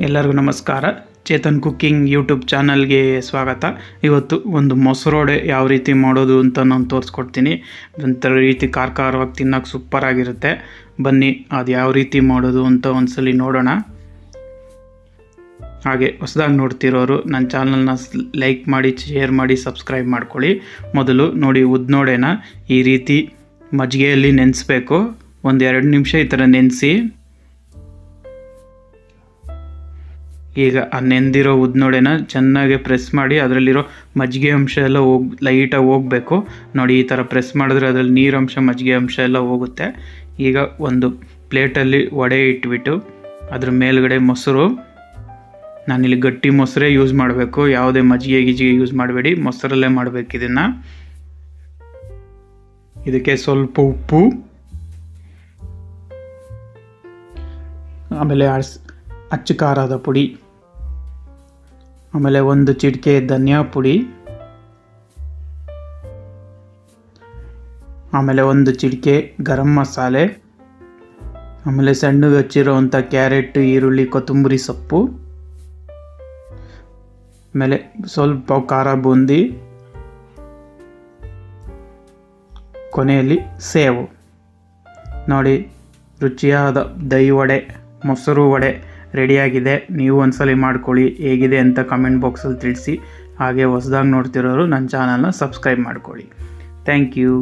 ಎಲ್ಲರಿಗೂ ನಮಸ್ಕಾರ. Chetan cooking YouTube ಚಾನಲ್ಗೆ ಸ್ವಾಗತ. ಇವತ್ತು ಒಂದು ಮೊಸರೊಡೆ ಯಾವ ರೀತಿ ಮಾಡೋದು ಅಂತ ನಾನು ತೋರಿಸ್ಕೊಡ್ತೀನಿ. ಒಂಥರ ರೀತಿ ಖಾರವಾಗಿ ತಿನ್ನೋಕೆ ಸೂಪರಾಗಿರುತ್ತೆ. ಬನ್ನಿ ಅದು ಯಾವ ರೀತಿ ಮಾಡೋದು ಅಂತ ಒಂದ್ಸಲಿ ನೋಡೋಣ. ಹಾಗೆ ಹೊಸದಾಗಿ ನೋಡ್ತಿರೋರು ನನ್ನ ಚಾನಲ್ನ ಲೈಕ್ ಮಾಡಿ, ಶೇರ್ ಮಾಡಿ, ಸಬ್ಸ್ಕ್ರೈಬ್ ಮಾಡ್ಕೊಳ್ಳಿ. ಮೊದಲು ನೋಡಿ, ಉದ್ನೋಡೆನ ಈ ರೀತಿ ಮಜ್ಜಿಗೆಯಲ್ಲಿ ನೆನೆಸ್ಬೇಕು. ಒಂದು 2 ನಿಮಿಷ ಈ ಥರ ನೆನೆಸಿ, ಈಗ ಆ ನೆಂದಿರೋ ಉದ್ನೋಡೆನ ಚೆನ್ನಾಗಿ ಪ್ರೆಸ್ ಮಾಡಿ ಅದರಲ್ಲಿರೋ ಮಜ್ಜಿಗೆ ಅಂಶ ಎಲ್ಲ ಲೈಟಾಗಿ ಹೋಗಬೇಕು. ನೋಡಿ, ಈ ಥರ ಪ್ರೆಸ್ ಮಾಡಿದ್ರೆ ಅದರಲ್ಲಿ ನೀರಂಶ, ಮಜ್ಜಿಗೆ ಅಂಶ ಎಲ್ಲ ಹೋಗುತ್ತೆ. ಈಗ ಒಂದು ಪ್ಲೇಟಲ್ಲಿ ವಡೆ ಇಟ್ಬಿಟ್ಟು ಅದ್ರ ಮೇಲ್ಗಡೆ ಮೊಸರು, ನಾನಿಲ್ಲಿ ಗಟ್ಟಿ ಮೊಸರೇ ಯೂಸ್ ಮಾಡಬೇಕು, ಯಾವುದೇ ಮಜ್ಜಿಗೆ ಗಿಜ್ಜಿಗೆ ಯೂಸ್ ಮಾಡಬೇಡಿ, ಮೊಸರಲ್ಲೇ ಮಾಡಬೇಕು ಇದನ್ನು. ಇದಕ್ಕೆ ಸ್ವಲ್ಪ ಉಪ್ಪು, ಆಮೇಲೆ ಅಚ್ಚ ಖಾರದ ಪುಡಿ, ಆಮೇಲೆ 1 ಚಿಟಿಕೆ ಧನಿಯಾ ಪುಡಿ, ಆಮೇಲೆ 1 ಚಿಟಿಕೆ ಗರಂ ಮಸಾಲೆ, ಆಮೇಲೆ ಸಣ್ಣಗೆ ಹಚ್ಚಿರೋವಂಥ ಕ್ಯಾರೆಟ್, ಈರುಳ್ಳಿ, ಕೊತ್ತಂಬರಿ ಸೊಪ್ಪು, ಆಮೇಲೆ ಸ್ವಲ್ಪ ಖಾರ ಬೂಂದಿ, ಕೊನೆಯಲ್ಲಿ ಸೇವು. ನೋಡಿ, ರುಚಿಯಾದ ದಹಿ ವಡೆ, ಮೊಸರು ವಡೆ ರೆಡಿಯಾಗಿದೆ. ನೀವು ಒಂದ್ಸಲಿ ಮಾಡ್ಕೊಳ್ಳಿ, ಹೇಗಿದೆ ಅಂತ ಕಮೆಂಟ್ ಬಾಕ್ಸಲ್ಲಿ ತಿಳಿಸಿ. ಹಾಗೆ ಹೊಸದಾಗಿ ನೋಡ್ತಿರೋರು ನನ್ನ ಚಾನಲ್ನ ಸಬ್ಸ್ಕ್ರೈಬ್ ಮಾಡ್ಕೊಳ್ಳಿ. Thank you.